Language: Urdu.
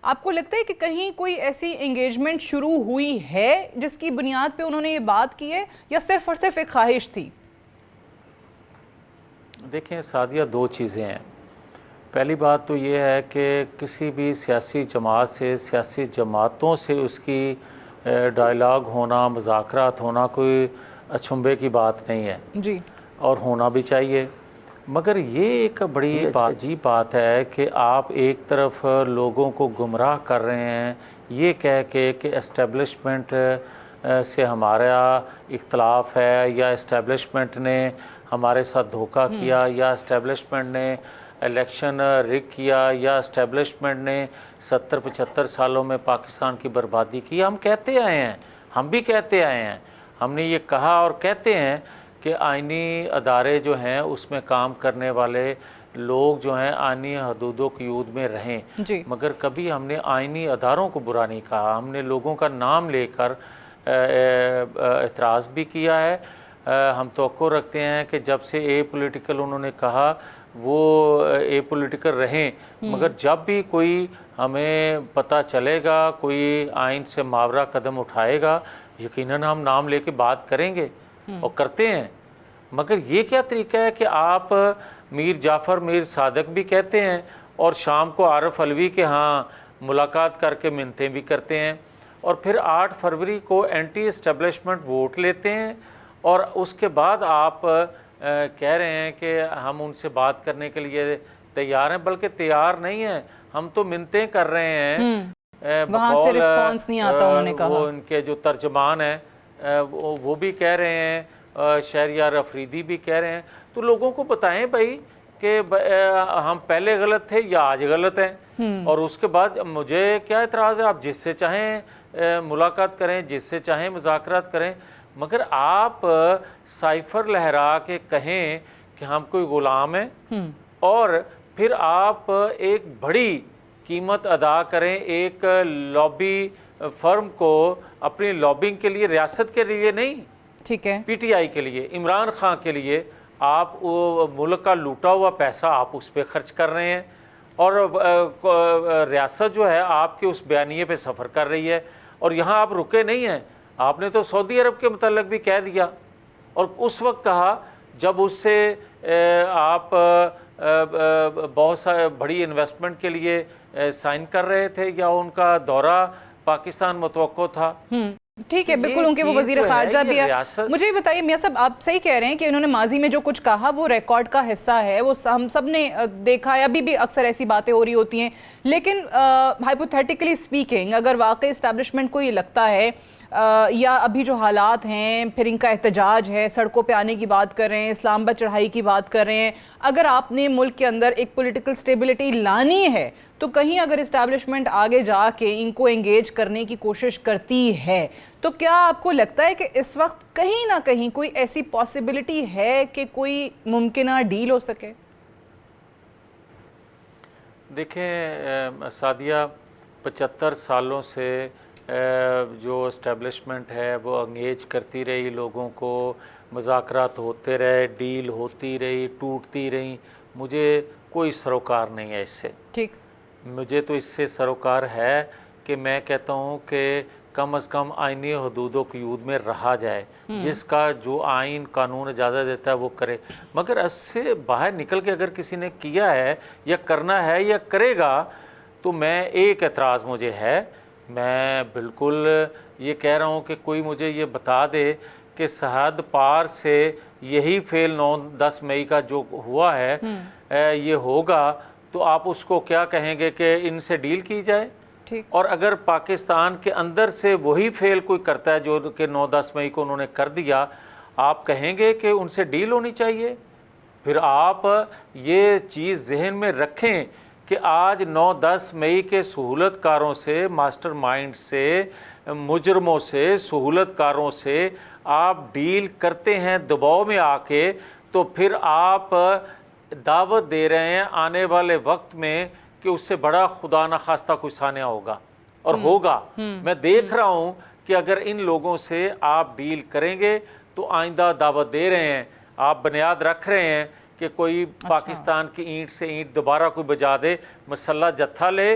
آپ کو لگتا ہے کہ کہیں کوئی ایسی انگیجمنٹ شروع ہوئی ہے جس کی بنیاد پہ انہوں نے یہ بات کی ہے یا صرف اور صرف ایک خواہش تھی؟ دیکھیں سعدیہ، دو چیزیں ہیں۔ پہلی بات تو یہ ہے کہ کسی بھی سیاسی جماعت سے، سیاسی جماعتوں سے اس کی ڈائلاگ ہونا، مذاکرات ہونا کوئی اچھمبے کی بات نہیں ہے جی، اور ہونا بھی چاہیے۔ مگر یہ ایک بڑی عجیب بات ہے کہ آپ ایک طرف لوگوں کو گمراہ کر رہے ہیں یہ کہہ کے کہ اسٹیبلشمنٹ سے ہمارا اختلاف ہے، یا اسٹیبلشمنٹ نے ہمارے ساتھ دھوکہ کیا، یا اسٹیبلشمنٹ نے الیکشن رگ کیا، یا اسٹیبلشمنٹ نے 70-75 سالوں میں پاکستان کی بربادی کی۔ ہم کہتے آئے ہیں، ہم بھی کہتے آئے ہیں، ہم نے یہ کہا اور کہتے ہیں کہ آئینی ادارے جو ہیں اس میں کام کرنے والے لوگ جو ہیں آئینی حدود و قیود میں رہیں، مگر کبھی ہم نے آئینی اداروں کو برا نہیں کہا۔ ہم نے لوگوں کا نام لے کر اعتراض بھی کیا ہے۔ ہم توقع رکھتے ہیں کہ جب سے اے پولیٹیکل انہوں نے کہا وہ اے پولیٹیکل رہیں، مگر جب بھی کوئی ہمیں پتہ چلے گا، کوئی آئین سے ماورا قدم اٹھائے گا، یقیناً ہم نام لے کے بات کریں گے اور کرتے ہیں۔ مگر یہ کیا طریقہ ہے کہ آپ میر جعفر میر صادق بھی کہتے ہیں اور شام کو عارف علوی کے ہاں ملاقات کر کے منتیں بھی کرتے ہیں، اور پھر 8 فروری کو اینٹی اسٹیبلشمنٹ ووٹ لیتے ہیں، اور اس کے بعد آپ کہہ رہے ہیں کہ ہم ان سے بات کرنے کے لیے تیار ہیں، بلکہ تیار نہیں ہیں، ہم تو منتیں کر رہے ہیں۔ وہاں سے رسپانس نہیں آتا، انہوں نے کہا۔ وہ ان کے جو ترجمان ہیں وہ بھی کہہ رہے ہیں، شہریار افریدی بھی کہہ رہے ہیں۔ تو لوگوں کو بتائیں بھائی کہ ہم پہلے غلط تھے یا آج غلط ہیں، اور اس کے بعد مجھے کیا اعتراض ہے؟ آپ جس سے چاہیں ملاقات کریں، جس سے چاہیں مذاکرات کریں، مگر آپ سائفر لہرا کے کہیں کہ ہم کوئی غلام ہیں، اور پھر آپ ایک بڑی قیمت ادا کریں ایک لابی فرم کو اپنی لابنگ کے لیے، ریاست کے لیے نہیں، ٹھیک ہے، پی ٹی آئی کے لیے، عمران خان کے لیے، آپ ملک کا لوٹا ہوا پیسہ آپ اس پہ خرچ کر رہے ہیں، اور ریاست جو ہے آپ کے اس بیانیے پہ سفر کر رہی ہے، اور یہاں آپ رکے نہیں ہیں۔ آپ نے تو سعودی عرب کے متعلق بھی کہہ دیا، اور اس وقت کہا جب اس سے آپ بہت سارے بڑی انویسٹمنٹ کے لیے سائن کر رہے تھے، یا ان کا دورہ پاکستان متوقع تھا۔ ٹھیک ہے، بالکل، ان کے وہ وزیر خارجہ بھی ہے۔ مجھے یہ بتائیے میاں صاحب، آپ صحیح کہہ رہے ہیں کہ انہوں نے ماضی میں جو کچھ کہا وہ ریکارڈ کا حصہ ہے، وہ ہم سب نے دیکھا ہے، ابھی بھی اکثر ایسی باتیں ہو رہی ہوتی ہیں، لیکن ہائپوتھیٹیکلی سپیکنگ اگر واقعی اسٹیبلشمنٹ کو یہ لگتا ہے یا ابھی جو حالات ہیں، پھر ان کا احتجاج ہے، سڑکوں پہ آنے کی بات کر رہے ہیں، اسلام آباد چڑھائی کی بات کر رہے ہیں، اگر آپ نے ملک کے اندر ایک پولیٹیکل سٹیبلٹی لانی ہے تو کہیں اگر اسٹیبلشمنٹ آگے جا کے ان کو انگیج کرنے کی کوشش کرتی ہے تو کیا آپ کو لگتا ہے کہ اس وقت کہیں نہ کہیں کوئی ایسی پاسبلٹی ہے کہ کوئی ممکنہ ڈیل ہو سکے؟ دیکھیں سعدیہ، 75 سالوں سے جو اسٹیبلشمنٹ ہے وہ انگیج کرتی رہی، لوگوں کو مذاکرات ہوتے رہے، ڈیل ہوتی رہی، ٹوٹتی رہی، مجھے کوئی سروکار نہیں ہے اس سے۔ ٹھیک، مجھے تو اس سے سروکار ہے کہ میں کہتا ہوں کہ کم از کم آئینی حدود و قیود میں رہا جائے، جس کا جو آئین قانون اجازت دیتا ہے وہ کرے، مگر اس سے باہر نکل کے اگر کسی نے کیا ہے یا کرنا ہے یا کرے گا تو میں ایک اعتراض مجھے ہے، میں بالکل یہ کہہ رہا ہوں کہ کوئی مجھے یہ بتا دے کہ سرحد پار سے یہی فعل 9-10 مئی کا جو ہوا ہے یہ ہوگا تو آپ اس کو کیا کہیں گے کہ ان سے ڈیل کی جائے؟ اور اگر پاکستان کے اندر سے وہی فعل کوئی کرتا ہے جو کہ 9-10 مئی کو انہوں نے کر دیا، آپ کہیں گے کہ ان سے ڈیل ہونی چاہیے؟ پھر آپ یہ چیز ذہن میں رکھیں کہ آج 9-10 مئی کے سہولت کاروں سے، ماسٹر مائنڈ سے، مجرموں سے، سہولت کاروں سے آپ ڈیل کرتے ہیں دباؤ میں آ کے، تو پھر آپ دعوت دے رہے ہیں آنے والے وقت میں کہ اس سے بڑا خدا نخواستہ کوئی سانحہ ہوگا، اور ہوگا۔ میں دیکھ رہا ہوں کہ اگر ان لوگوں سے آپ ڈیل کریں گے تو آئندہ دعوت دے رہے ہیں، آپ بنیاد رکھ رہے ہیں کہ کوئی پاکستان کی اینٹ سے اینٹ دوبارہ کوئی بجا دے، مسلح جتھا لے